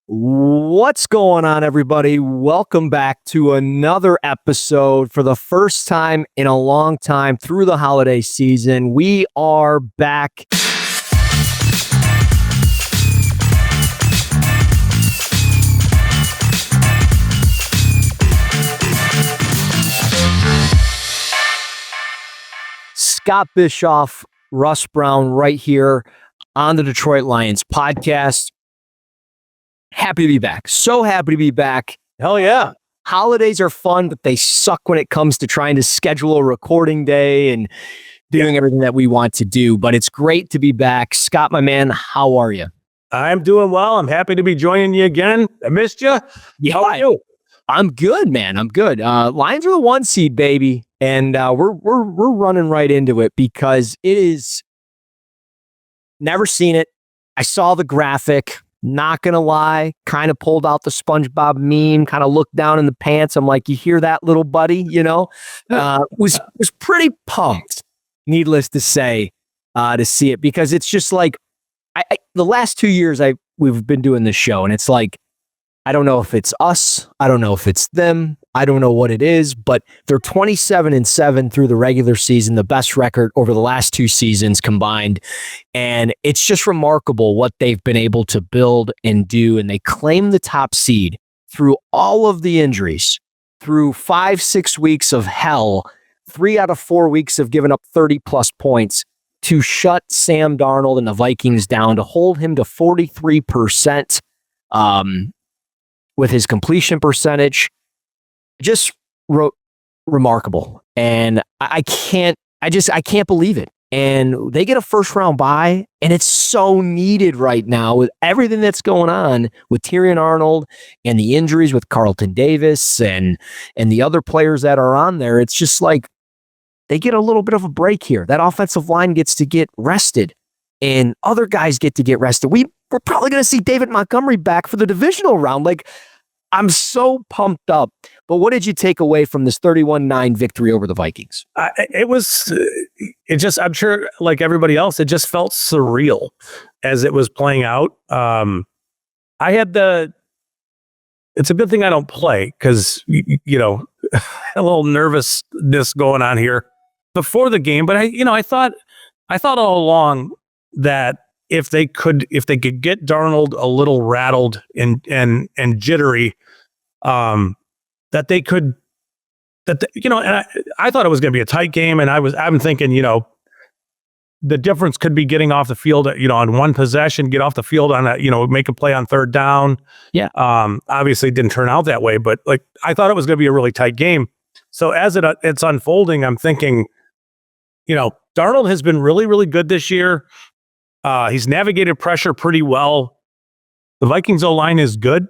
What's going on, everybody? Welcome back to another episode for the first time in a long time through the holiday season. We are back. Scott Bischoff, Russ Brown, right here on the Detroit Lions podcast. Happy to be back. So happy to be back. Hell yeah. Holidays are fun, but they suck when it comes to trying to schedule a recording day and doing everything that we want to do. But it's great to be back. Scott, my man, how are you? I'm doing well. I'm happy to be joining you again. I missed you. How are you? I'm good, man. I'm good. Lions are the 1 seed, baby. And we're running right into it because it is never seen it. I saw the graphic. Not gonna lie, kind of pulled out the SpongeBob meme, kind of looked down in the pants. I'm like, you hear that, little buddy? You know, was pretty pumped. Needless to say, to see it because it's just like the last 2 years we've been doing this show, and it's like I don't know if it's us, I don't know if it's them, I don't know what it is, but they're 27-7 through the regular season, the best record over the last 2 seasons combined. And it's just remarkable what they've been able to build and do. And they claim the top seed through all of the injuries, through 5-6 weeks of hell, 3 out of 4 weeks of giving up 30 plus points to shut Sam Darnold and the Vikings down, to hold him to 43%. With his completion percentage, just remarkable. And I can't believe it. And they get a first round bye, and it's so needed right now with everything that's going on with Tyrion Arnold and the injuries with Carlton Davis and the other players that are on there. It's just like they get a little bit of a break here. That offensive line gets to get rested, and other guys get to get rested. We're probably going to see David Montgomery back for the divisional round. Like, I'm so pumped up. But what did you take away from this 31-9 victory over the Vikings? I'm sure like everybody else, it just felt surreal as it was playing out. It's a good thing I don't play because, a little nervousness going on here before the game. But I thought all along that if they could get Darnold a little rattled and jittery, that they could, and I thought it was going to be a tight game, and I'm thinking, the difference could be getting off the field, on one possession, get off the field on a, make a play on third down. Yeah. Obviously it didn't turn out that way, but like I thought it was going to be a really tight game. So as it's unfolding, I'm thinking, Darnold has been really, really good this year. He's navigated pressure pretty well. The Vikings O-line is good.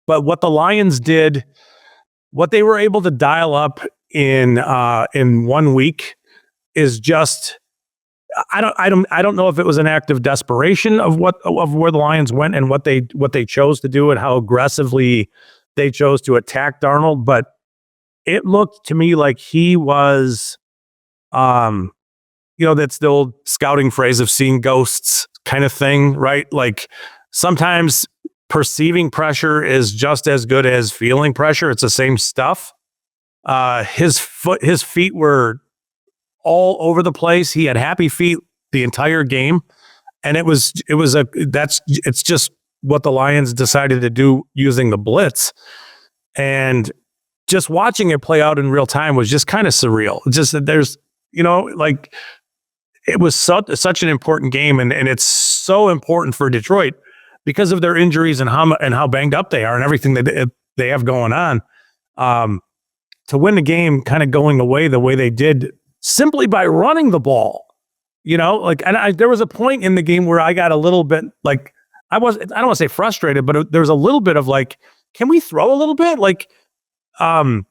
But what the Lions did, what they were able to dial up in 1 week is just, I don't know if it was an act of desperation of where the Lions went and what they chose to do and how aggressively they chose to attack Darnold, but it looked to me like he was that's the old scouting phrase of seeing ghosts kind of thing, right? Like sometimes perceiving pressure is just as good as feeling pressure. It's the same stuff. His feet were all over the place. He had happy feet the entire game. And it's just what the Lions decided to do using the blitz. And just watching it play out in real time was just kind of surreal. Just that there's, it was such an important game, and it's so important for Detroit because of their injuries and how banged up they are and everything that they have going on. To win the game, kind of going away the way they did, simply by running the ball, and there was a point in the game where I got a little bit like I don't want to say frustrated, but there was a little bit of like, can we throw a little bit? Like, it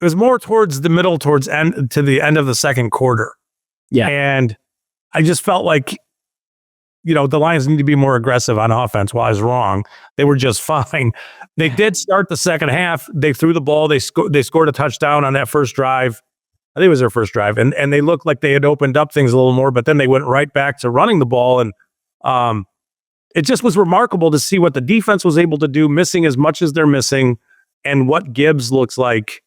was more towards the middle, to the end of the second quarter. Yeah. And I just felt like, the Lions need to be more aggressive on offense. Well, I was wrong. They were just fine. They did start the second half. They threw the ball. They scored a touchdown on that first drive. I think it was their first drive. And they looked like they had opened up things a little more, but then they went right back to running the ball. And it just was remarkable to see what the defense was able to do, missing as much as they're missing, and what Gibbs looks like.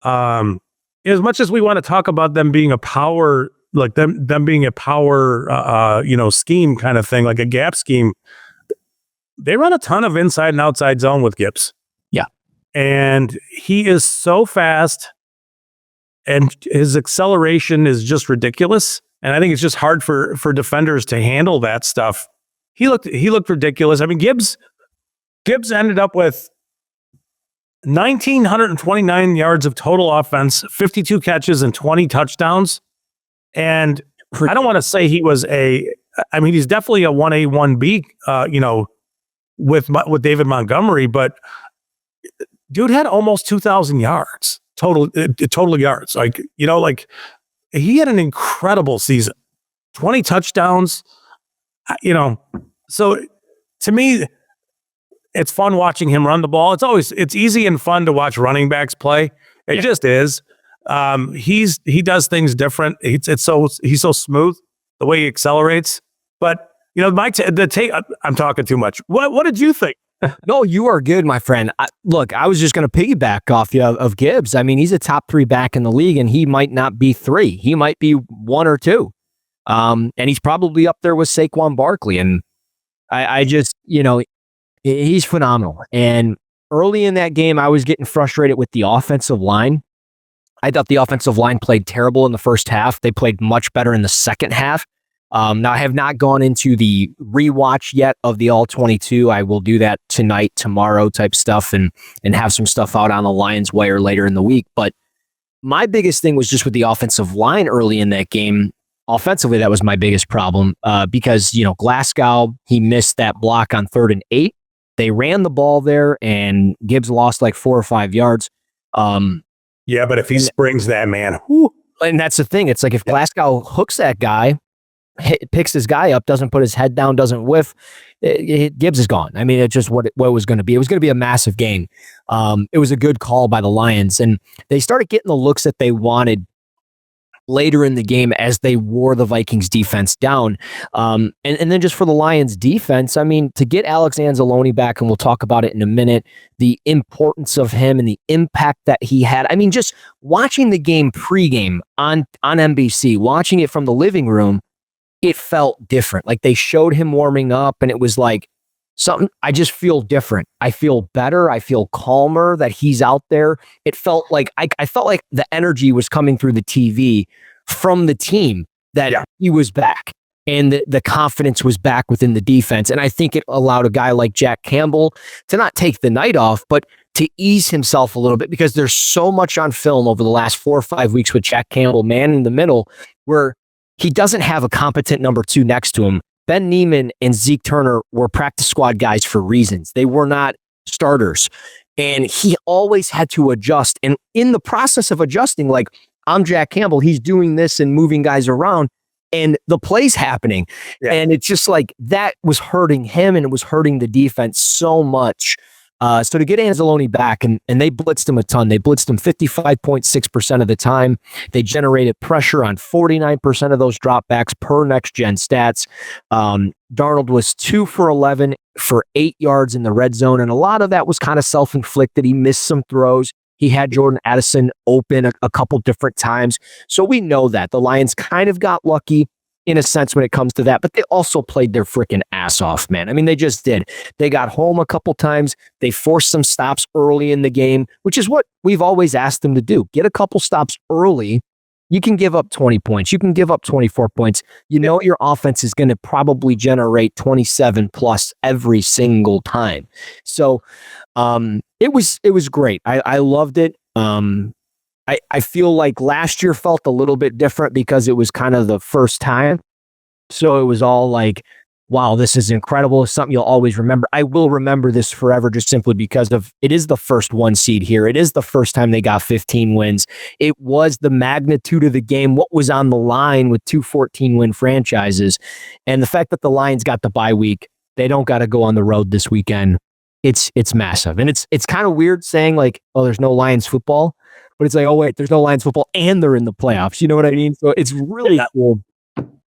As much as we want to talk about them being a power, like them being a power, scheme kind of thing, like a gap scheme, they run a ton of inside and outside zone with Gibbs. Yeah. And he is so fast, and his acceleration is just ridiculous. And I think it's just hard for defenders to handle that stuff. He looked ridiculous. I mean, Gibbs ended up with 1,929 yards of total offense, 52 catches, and 20 touchdowns. And I don't want to say he's definitely a 1A, 1B, with David Montgomery, but dude had almost 2,000 yards total yards. Like he had an incredible season, 20 touchdowns, so to me, it's fun watching him run the ball. It's easy and fun to watch running backs play. It just is. He does things different. He's so smooth the way he accelerates. But I'm talking too much. What did you think? No, you are good, my friend. I was just going to piggyback off you of Gibbs. I mean, he's a top 3 back in the league, and he might not be 3. He might be 1 or 2. And he's probably up there with Saquon Barkley. And I just, he's phenomenal. And early in that game, I was getting frustrated with the offensive line. I thought the offensive line played terrible in the first half. They played much better in the second half. Now, I have not gone into the rewatch yet of the All-22. I will do that tonight, tomorrow type stuff, and have some stuff out on the Lions Wire later in the week. But my biggest thing was just with the offensive line early in that game. Offensively, that was my biggest problem because, Glasgow, he missed that block on 3rd and 8. They ran the ball there, and Gibbs lost like 4 or 5 yards. Yeah, but if he springs that, man. Whew. And that's the thing. It's like if Glasgow hooks that guy, picks his guy up, doesn't put his head down, doesn't whiff, Gibbs is gone. I mean, it's just what it was going to be. It was going to be a massive game. It was a good call by the Lions, and they started getting the looks that they wanted later in the game as they wore the Vikings defense down. And then just for the Lions defense, I mean, to get Alex Anzalone back, and we'll talk about it in a minute, the importance of him and the impact that he had. I mean, just watching the game pregame on NBC, watching it from the living room, it felt different. Like they showed him warming up, and it was like something, I just feel different. I feel better. I feel calmer that he's out there. It felt like, I felt like the energy was coming through the TV from the team that he was back, and the confidence was back within the defense. And I think it allowed a guy like Jack Campbell to not take the night off, but to ease himself a little bit, because there's so much on film over the last 4 or 5 weeks with Jack Campbell, man in the middle, where he doesn't have a competent number 2 next to him. Ben Neiman and Zeke Turner were practice squad guys for reasons. They were not starters. And he always had to adjust. And in the process of adjusting, like, I'm Jack Campbell, he's doing this and moving guys around, and the play's happening. Yeah. And it's just like that was hurting him, and it was hurting the defense so much. So to get Anzalone back, and they blitzed him a ton. They blitzed him 55.6% of the time. They generated pressure on 49% of those dropbacks per next gen stats. Darnold was 2 for 11 for 8 yards in the red zone. And a lot of that was kind of self-inflicted. He missed some throws. He had Jordan Addison open a couple different times. So we know that the Lions kind of got lucky in a sense when it comes to that, but they also played their freaking ass off, man. I mean, they just did. They got home a couple times. They forced some stops early in the game, which is what we've always asked them to do. Get a couple stops early. You can give up 20 points. You can give up 24 points. You know your offense is going to probably generate 27 plus every single time. So it was great. I loved it. I feel like last year felt a little bit different because it was kind of the first time. So it was all like, wow, this is incredible. It's something you'll always remember. I will remember this forever just simply because of it is the first 1 seed here. It is the first time they got 15 wins. It was the magnitude of the game, what was on the line with 2 14-win franchises. And the fact that the Lions got the bye week, they don't got to go on the road this weekend. It's massive. And it's kind of weird saying like, oh, there's no Lions football. But it's like, oh, wait, there's no Lions football and they're in the playoffs. You know what I mean? So it's really cool.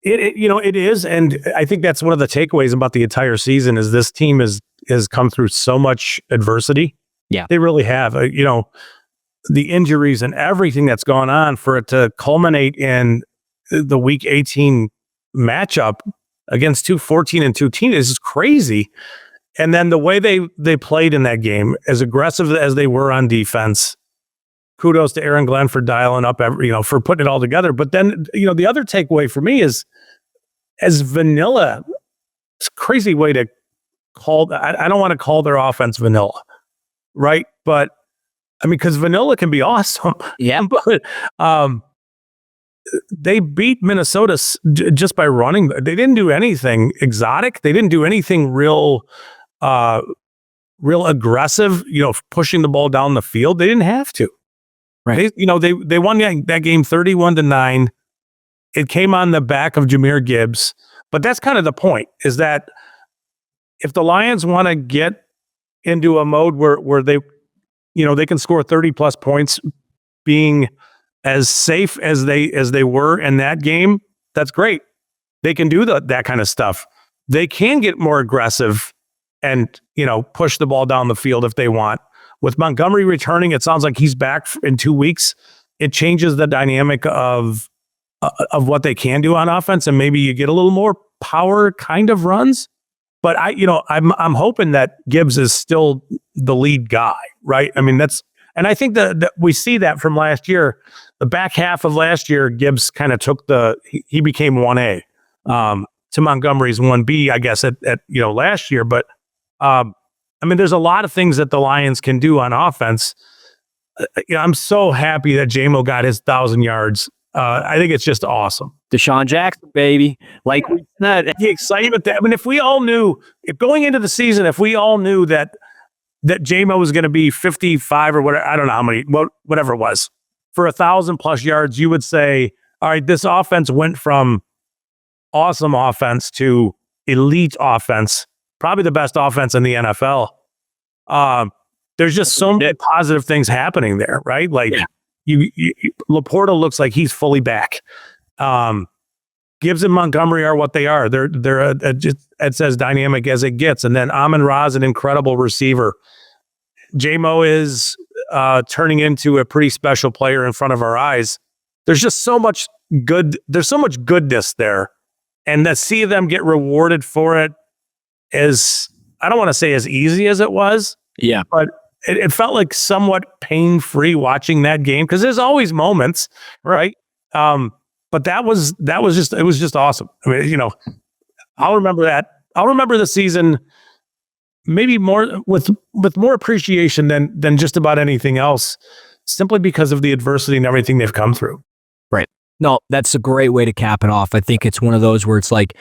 It is, and I think that's one of the takeaways about the entire season is this team has come through so much adversity. Yeah. They really have. The injuries and everything that's gone on for it to culminate in the Week 18 matchup against 2-14 and 2 teams is crazy. And then the way they played in that game, as aggressive as they were on defense, kudos to Aaron Glenn for dialing up for putting it all together. But then, the other takeaway for me is as vanilla, it's a crazy way to call. I don't want to call their offense vanilla, right? But I mean, because vanilla can be awesome. Yeah. But they beat Minnesota just by running. They didn't do anything exotic. They didn't do anything real aggressive, pushing the ball down the field. They didn't have to. Right. They won that game 31-9. It came on the back of Jahmyr Gibbs. But that's kind of the point, is that if the Lions want to get into a mode where they can score 30 plus points being as safe as they were in that game, that's great. They can do that kind of stuff. They can get more aggressive and, push the ball down the field if they want. With Montgomery returning, it sounds like he's back in 2 weeks. It changes the dynamic of what they can do on offense, and maybe you get a little more power kind of runs. But I'm hoping that Gibbs is still the lead guy, right? I mean, and I think that we see that from last year. The back half of last year, Gibbs kind of took he became 1A to Montgomery's 1B, I guess, at last year. But I mean, there's a lot of things that the Lions can do on offense. I'm so happy that J-Mo got his 1,000 yards. I think it's just awesome. Deshaun Jackson, baby. Like we said, the excitement that, I mean, if going into the season, if we all knew that J-Mo was going to be 55 or whatever, I don't know how many, whatever it was, for 1,000 plus yards, you would say, all right, this offense went from awesome offense to elite offense, probably the best offense in the NFL. There's just so many positive things happening there, right? Like Laporta looks like he's fully back. Gibbs and Montgomery are what they are. They're just as dynamic as it gets. And then Amon Ra is an incredible receiver. J-Mo is turning into a pretty special player in front of our eyes. There's just so much there's so much goodness there. And to see them get rewarded for it is, I don't want to say as easy as it was. Yeah. But it felt like somewhat pain-free watching that game, because there's always moments, right? But it was just awesome. I mean, I'll remember that. I'll remember the season maybe more with more appreciation than just about anything else, simply because of the adversity and everything they've come through. Right. No, that's a great way to cap it off. I think it's one of those where it's like,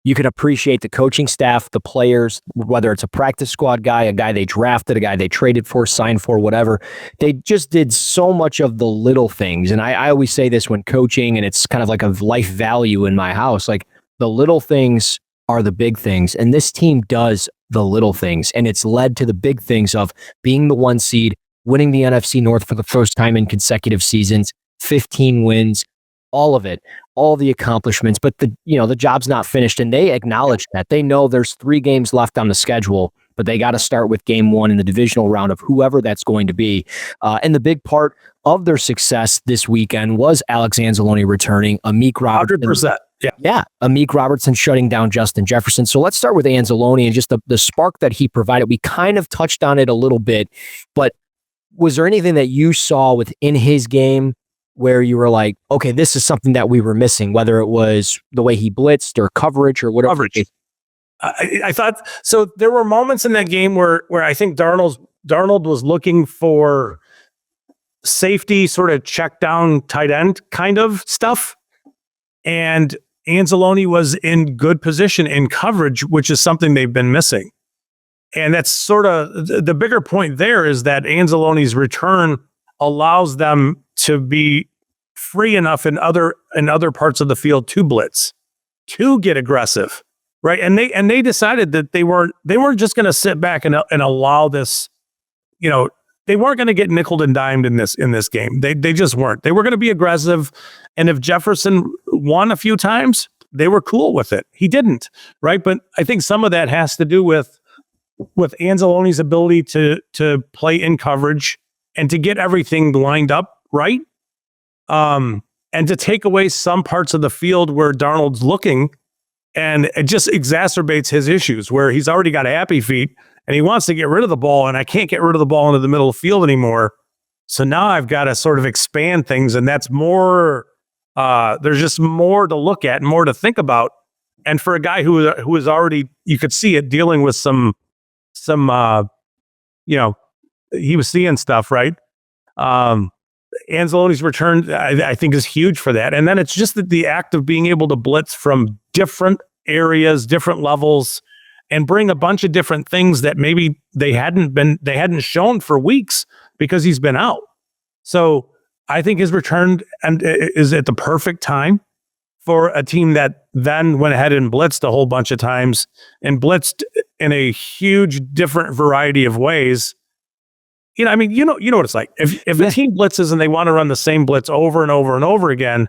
you can appreciate the coaching staff, the players, whether it's a practice squad guy, a guy they drafted, a guy they traded for, signed for, whatever. They just did so much of the little things. And I always say this when coaching, and it's kind of like a life value in my house. Like, the little things are the big things. And this team does the little things. And it's led to the big things of being the 1 seed, winning the NFC North for the first time in consecutive seasons, 15 wins, all of it, all the accomplishments, but the job's not finished, and they acknowledge that. They know there's 3 games left on the schedule, but they got to start with game 1 in the divisional round of whoever that's going to be. And the big part of their success this weekend was Alex Anzalone returning, Amik Robertson. 100%. Yeah. Amik Robertson shutting down Justin Jefferson. So let's start with Anzalone and just the spark that he provided. We kind of touched on it a little bit, but was there anything that you saw within his game where you were like, okay, this is something that we were missing, whether it was the way he blitzed or coverage or whatever? Coverage. I thought, so there were moments in that game where I think Darnold was looking for safety, sort of check down tight end kind of stuff. And Anzalone was in good position in coverage, which is something they've been missing. And that's sort of the bigger point there, is that Anzalone's return allows them to be free enough in other parts of the field to blitz, to get aggressive, right? And they decided that they weren't just going to sit back and allow this, they weren't going to get nickeled and dimed in this game. They just weren't. They were going to be aggressive, and if Jefferson won a few times, they were cool with it. He didn't, right? But I think some of that has to do with Anzalone's ability to play in coverage and to get everything lined up right. And to take away some parts of the field where Darnold's looking, and it just exacerbates his issues where he's already got happy feet and he wants to get rid of the ball, and I can't get rid of the ball into the middle of the field anymore. So now I've got to sort of expand things, and that's more, there's just more to look at and more to think about. And for a guy who is already, you could see it, dealing with some he was seeing stuff, right? Anzalone's return, I think, is huge for that. And then it's just that the act of being able to blitz from different areas, different levels, and bring a bunch of different things that maybe they hadn't shown for weeks because he's been out. So I think his return is at the perfect time for a team that then went ahead and blitzed a whole bunch of times and blitzed in a huge different variety of ways. You know what it's like. If a team blitzes and they want to run the same blitz over and over and over again,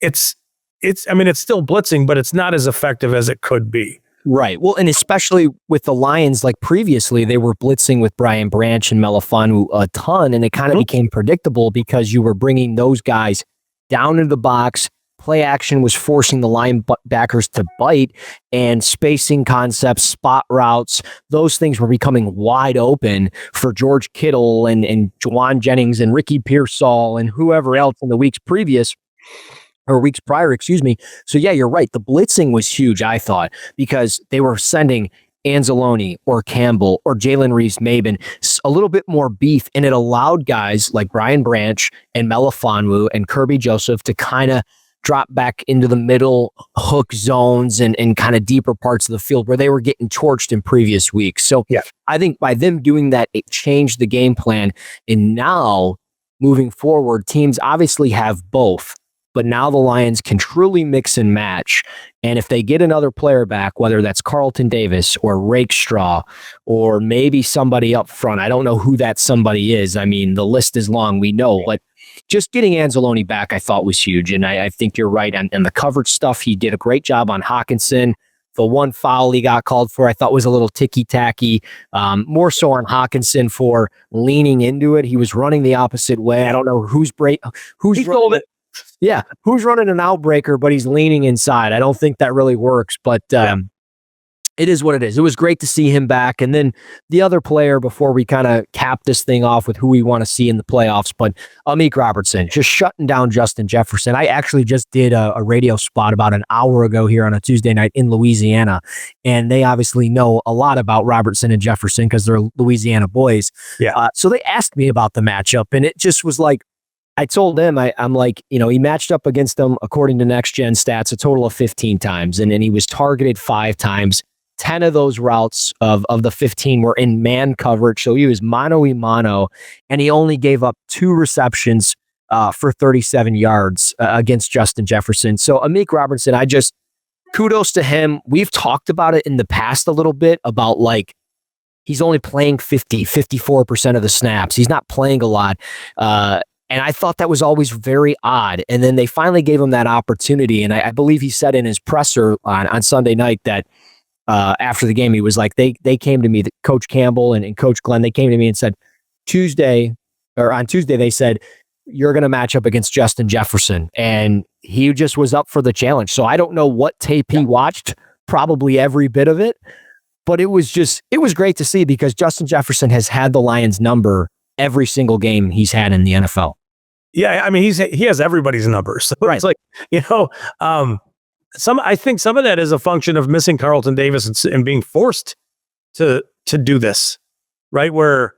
it's still blitzing, but it's not as effective as it could be. Right. Well, and especially with the Lions, like previously, they were blitzing with Brian Branch and Melifanu a ton, and it kind of became predictable because you were bringing those guys down into the box. Play action was forcing the linebackers to bite, and spacing concepts, spot routes, those things were becoming wide open for George Kittle and Juwan Jennings and Ricky Pearsall and whoever else in the weeks prior, excuse me. So yeah, you're right. The blitzing was huge, I thought, because they were sending Anzalone or Campbell or Jalen Reeves-Maybin a little bit more beef, and it allowed guys like Brian Branch and Melifanu and Kerby Joseph to kind of drop back into the middle hook zones and kind of deeper parts of the field where they were getting torched in previous weeks. So yeah, I think by them doing that, it changed the game plan. And now moving forward, teams obviously have both, but now the Lions can truly mix and match. And if they get another player back, whether that's Carlton Davis or Rakestraw or maybe somebody up front, I don't know who that somebody is. I mean, the list is long, we know, but just getting Anzalone back, I thought was huge. And I think you're right. And the coverage stuff, he did a great job on Hawkinson. The one foul he got called for, I thought was a little ticky-tacky, more so on Hawkinson for leaning into it. He was running the opposite way. I don't know who's told it. Yeah, who's running an outbreaker, but he's leaning inside. I don't think that really works, but it is what it is. It was great to see him back. And then the other player, before we kind of cap this thing off with who we want to see in the playoffs, but Amon Ra Robertson, just shutting down Justin Jefferson. I actually just did a radio spot about an hour ago here on a Tuesday night in Louisiana, and they obviously know a lot about Robertson and Jefferson because they're Louisiana boys. Yeah. So they asked me about the matchup, and it just was like, I told them, I'm like, he matched up against them, according to Next Gen Stats, a total of 15 times, and then he was targeted 5 times. 10 of those routes of the 15 were in man coverage, so he was mano-a-mano, and he only gave up 2 receptions for 37 yards against Justin Jefferson. So Amon Ra Robertson, kudos to him. We've talked about it in the past a little bit about like, he's only playing 54% of the snaps. He's not playing a lot. And I thought that was always very odd. And then they finally gave him that opportunity. And I believe he said in his presser on Sunday night that after the game, he was like, they came to me, Coach Campbell and Coach Glenn, they came to me and said, on Tuesday, they said, you're going to match up against Justin Jefferson. And he just was up for the challenge. So I don't know what tape he watched, probably every bit of it. But it was great to see because Justin Jefferson has had the Lions number every single game he's had in the NFL. Yeah, I mean, he has everybody's numbers. So right. It's like, I think some of that is a function of missing Carlton Davis and being forced to do this, right? Where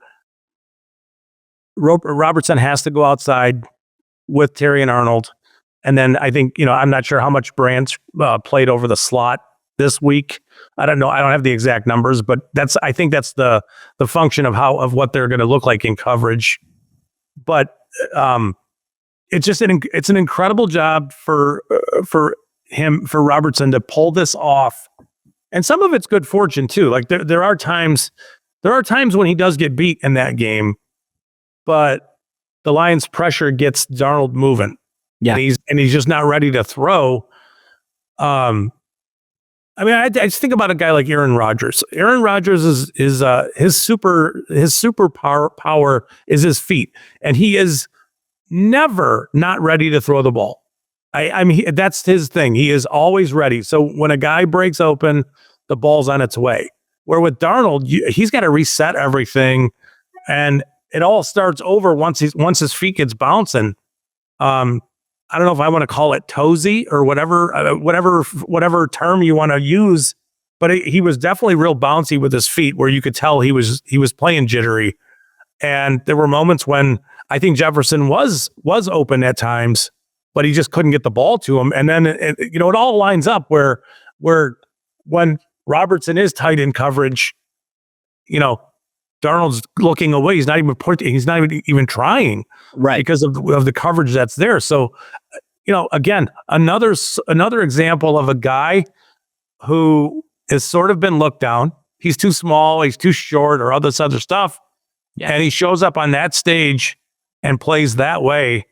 Robertson has to go outside with Terry and Arnold. And then I think, I'm not sure how much Branch played over the slot this week. I don't know. I don't have the exact numbers, but I think that's the function of what they're going to look like in coverage. But it's just it's an incredible job for Robertson to pull this off, and some of it's good fortune too. Like there are times when he does get beat in that game, but the Lions' pressure gets Darnold moving. Yeah, and he's just not ready to throw. I mean, I just think about a guy like Aaron Rodgers. Aaron Rodgers is his super power is his feet, and he is never not ready to throw the ball. I mean, that's his thing. He is always ready. So when a guy breaks open, the ball's on its way. Where with Darnold, he's got to reset everything, and it all starts over once his feet gets bouncing. I don't know if I want to call it toesy or whatever term you want to use, but he was definitely real bouncy with his feet, where you could tell he was playing jittery. And there were moments when I think Jefferson was open at times, but he just couldn't get the ball to him. And then it all lines up where when Robertson is tight in coverage, Darnold's looking away. He's not even trying, right, because of the coverage that's there. So, again, another example of a guy who has sort of been looked down. He's too small, he's too short, or all this other stuff, and he shows up on that stage and plays that way.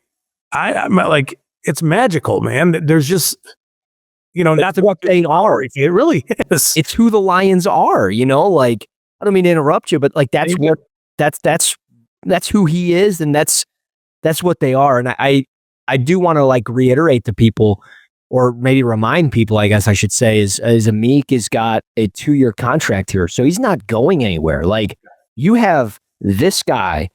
I'm like, it's magical, man. There's just, not what they are. It really is. It's who the Lions are. Like, I don't mean to interrupt you, but like that's who he is, and that's what they are. And I do want to like reiterate to people, or maybe remind people, I guess I should say, is Amik has got a 2-year contract here, so he's not going anywhere. Like, you have this guy,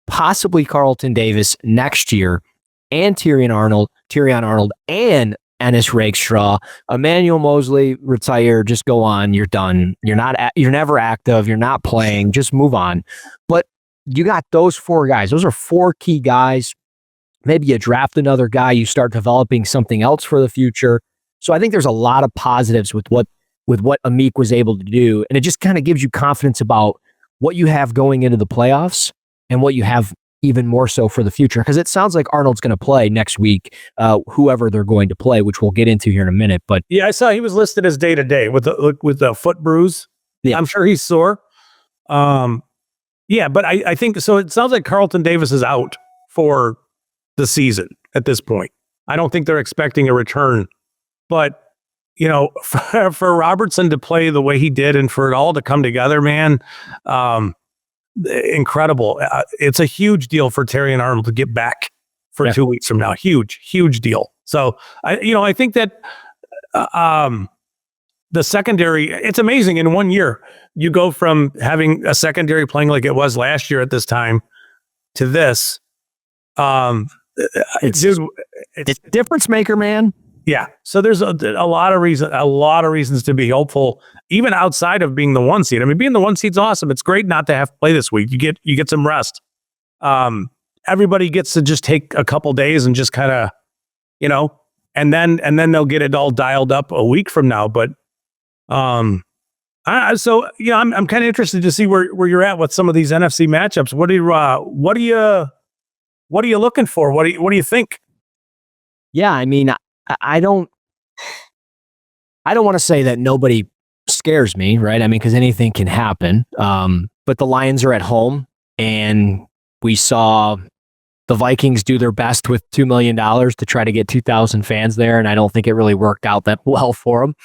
possibly Carlton Davis next year, and Tyrion Arnold, and Ennis Rakestraw, Emmanuel Mosley, retire, just go on, you're done. You're never active, you're not playing, just move on. But you got those 4 guys. Those are 4 key guys. Maybe you draft another guy, you start developing something else for the future. So I think there's a lot of positives with what Amik was able to do. And it just kind of gives you confidence about what you have going into the playoffs and what you have even more so for the future, because it sounds like Arnold's going to play next week, whoever they're going to play, which we'll get into here in a minute. But yeah, I saw he was listed as day-to-day with the foot bruise. Yeah. I'm sure he's sore. Yeah, but I think so. It sounds like Carlton Davis is out for the season at this point. I don't think they're expecting a return, but for Robertson to play the way he did and for it all to come together, man, incredible. It's a huge deal for Tyrion Arnold to get back for 2 weeks from now. Huge deal. So I think that the secondary, it's amazing. In 1 year, you go from having a secondary playing like it was last year at this time to this. It's a difference maker, man. Yeah. So there's a lot of reasons to be hopeful, even outside of being the 1 seed. I mean, being the 1 seed's awesome. It's great not to have to play this week. You get some rest. Everybody gets to just take a couple days and just kind of, and then they'll get it all dialed up a week from now. But I'm kind of interested to see where you're at with some of these NFC matchups. What are you looking for? What do you think? Yeah, I mean, I don't want to say that nobody scares me, right? I mean, because anything can happen. But the Lions are at home, and we saw the Vikings do their best with $2 million to try to get 2,000 fans there, and I don't think it really worked out that well for them.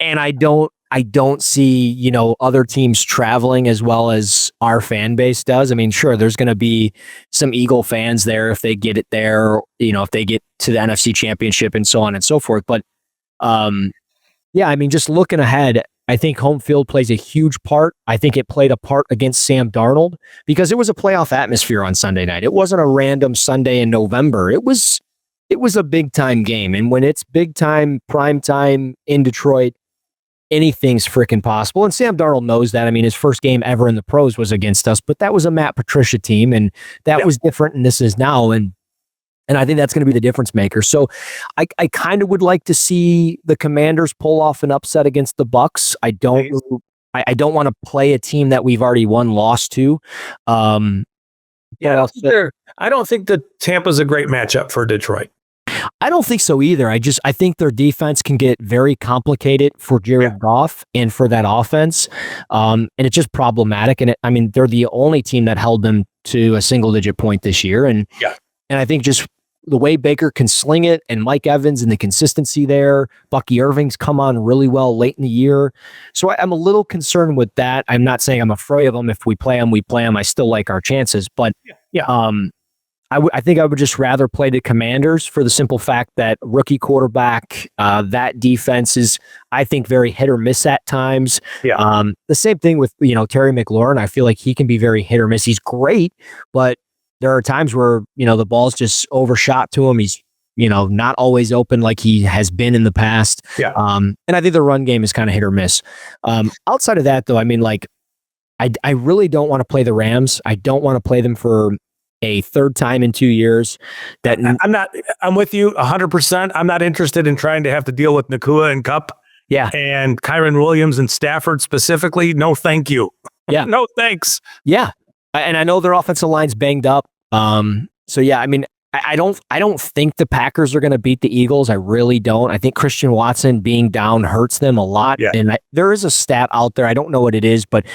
And I don't see, other teams traveling as well as our fan base does. I mean, sure, there's going to be some Eagle fans there if they get it there, if they get to the NFC Championship and so on and so forth. But yeah, I mean, just looking ahead, I think home field plays a huge part. I think it played a part against Sam Darnold because it was a playoff atmosphere on Sunday night. It wasn't a random Sunday in November. It was a big time game. And when it's big time, prime time in Detroit, anything's freaking possible. And Sam Darnold knows that. I mean, his first game ever in the pros was against us, but that was a Matt Patricia team, and that was different, and this is now. And I think that's going to be the difference maker. So I kind of would like to see the Commanders pull off an upset against the Bucks. I don't want to play a team that we've already lost to. I don't think that Tampa's a great matchup for Detroit. I don't think so either. I think their defense can get very complicated for Jared Goff and for that offense. And it's just problematic. And they're the only team that held them to a single digit point this year. And I think just the way Baker can sling it, and Mike Evans and the consistency there. Bucky Irving's come on really well late in the year. So I'm a little concerned with that. I'm not saying I'm afraid of them. If we play them, we play them. I still like our chances. But I think I would just rather play the Commanders for the simple fact that rookie quarterback, that defense is, I think, very hit or miss at times. Yeah. The same thing with, Terry McLaurin. I feel like he can be very hit or miss. He's great, but there are times where, the ball's just overshot to him. He's, not always open like he has been in the past. Yeah. And I think the run game is kind of hit or miss. Outside of that, though, I mean, like, I really don't want to play the Rams. I don't want to play them for a third time in 2 years. I'm with you 100%. I'm not interested in trying to have to deal with Nakua and Kupp. Yeah. And Kyron Williams and Stafford specifically. No, thank you. Yeah. No, thanks. Yeah. And I know their offensive line's banged up. So yeah, I mean, I don't think the Packers are going to beat the Eagles. I really don't. I think Christian Watson being down hurts them a lot. Yeah. And there is a stat out there. I don't know what it is, but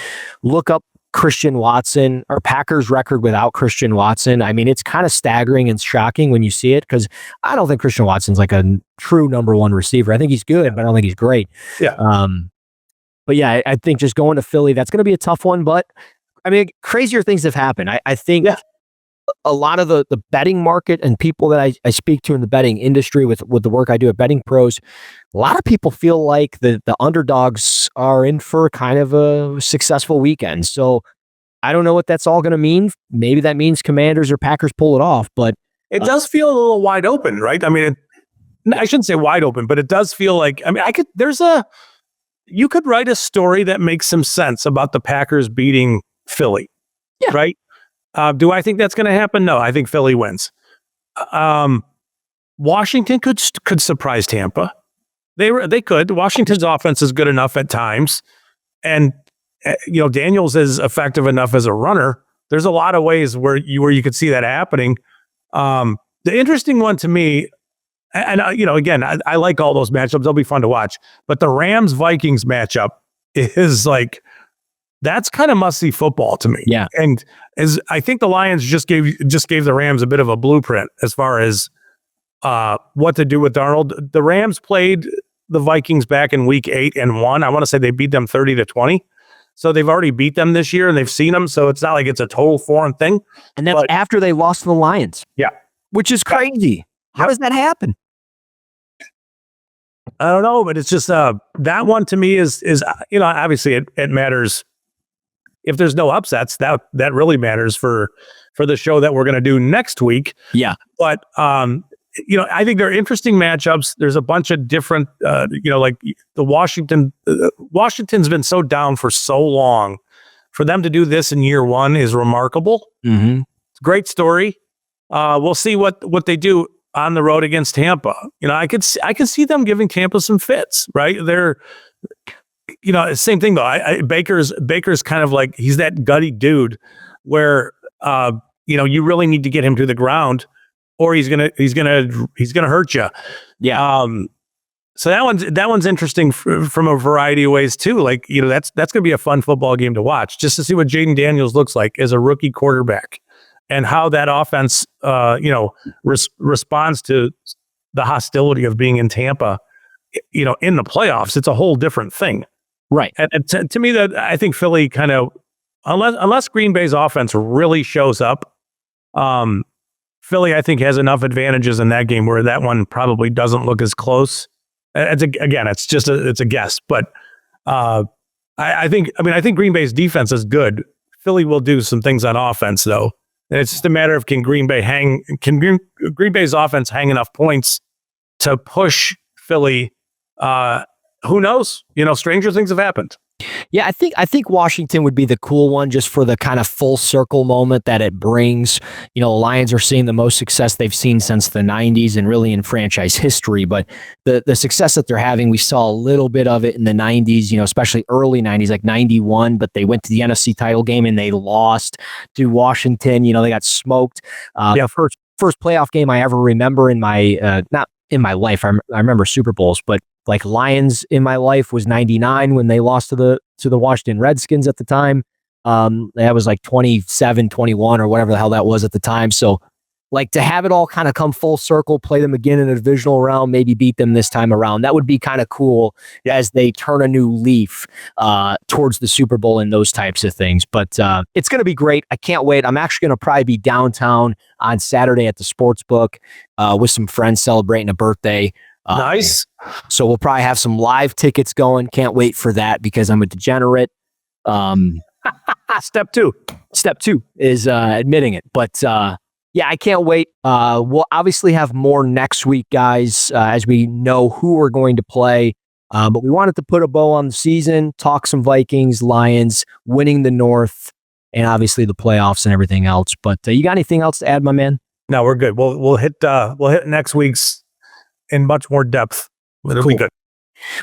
look up Christian Watson or Packers record without Christian Watson. I mean, it's kind of staggering and shocking when you see it, because I don't think Christian Watson's like a true number one receiver. I think he's good, but I don't think he's great. Yeah. But yeah, I think just going to Philly, that's going to be a tough one. But I mean, crazier things have happened. I think a lot of the betting market and people that I speak to in the betting industry with the work I do at Betting Pros, a lot of people feel like the underdogs are in for kind of a successful weekend. So I don't know what that's all going to mean. Maybe that means Commanders or Packers pull it off, but it does feel a little wide open, right? I mean, I shouldn't say wide open, but it does feel like, I mean, you could write a story that makes some sense about the Packers beating Philly, right? Do I think that's going to happen? No, I think Philly wins. Washington could surprise Tampa. They could. Washington's offense is good enough at times, and Daniels is effective enough as a runner. There's a lot of ways where you could see that happening. The interesting one to me, and again, I like all those matchups. They'll be fun to watch. But the Rams Vikings matchup is like, that's kind of must-see football to me. Yeah. And I think the Lions just gave the Rams a bit of a blueprint as far as what to do with Darnold. The Rams played the Vikings back in week 8 and won. I want to say they beat them 30-20. So they've already beat them this year and they've seen them. So it's not like it's a total foreign thing. And that's after they lost to the Lions. Yeah. Which is crazy. How does that happen? I don't know, but it's just that one to me is obviously it matters. If there's no upsets, that really matters for the show that we're going to do next week. Yeah. But, I think they're interesting matchups. There's a bunch of different, like the Washington's been so down for so long. For them to do this in year one is remarkable. Mm-hmm. It's a great story. We'll see what they do on the road against Tampa. I could see them giving Tampa some fits, right? They're, same thing though. Baker's kind of like, he's that gutty dude where you really need to get him to the ground, or he's gonna hurt you. Yeah. So that one's interesting from a variety of ways too. Like that's gonna be a fun football game to watch, just to see what Jaden Daniels looks like as a rookie quarterback and how that offense responds to the hostility of being in Tampa. In the playoffs, it's a whole different thing. Right. And to me, that I think Philly kind of, unless Green Bay's offense really shows up, Philly, I think, has enough advantages in that game where that one probably doesn't look as close. It's a guess, but I think Green Bay's defense is good. Philly will do some things on offense though, and it's just a matter of can Green Bay's offense hang enough points to push Philly. Who knows? Stranger things have happened. Yeah, I think Washington would be the cool one just for the kind of full circle moment that it brings. The Lions are seeing the most success they've seen since the 90s and really in franchise history. But the success that they're having, we saw a little bit of it in the 90s, especially early 90s, like 91. But they went to the NFC title game and they lost to Washington. They got smoked. First playoff game I ever remember in my, not in my life. I remember Super Bowls, but like Lions in my life was 99 when they lost to the Washington Redskins at the time. That was like 27-21 or whatever the hell that was at the time. So Like to have it all kind of come full circle, play them again in a divisional round, maybe beat them this time around. That would be kind of cool as they turn a new leaf towards the Super Bowl and those types of things. But it's going to be great. I can't wait. I'm actually going to probably be downtown on Saturday at the sports book with some friends celebrating a birthday. Nice. So we'll probably have some live tickets going. Can't wait for that because I'm a degenerate. Step two is admitting it. But yeah, I can't wait. We'll obviously have more next week, guys, as we know who we're going to play. But we wanted to put a bow on the season, talk some Vikings, Lions, winning the North, and obviously the playoffs and everything else. But you got anything else to add, my man? No, we're good. We'll hit next week's in much more depth. It'll be good.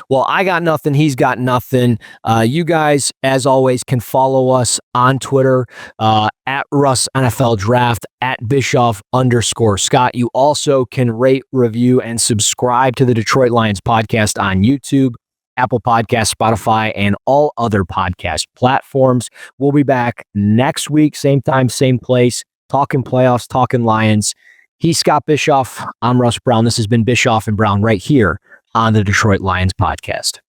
Well, I got nothing. He's got nothing. You guys, as always, can follow us on Twitter at Russ NFL Draft, at Bischoff_Scott. You also can rate, review, and subscribe to the Detroit Lions podcast on YouTube, Apple Podcasts, Spotify, and all other podcast platforms. We'll be back next week, same time, same place, talking playoffs, talking Lions. He's Scott Bischoff. I'm Russ Brown. This has been Bischoff and Brown right here on the Detroit Lions podcast.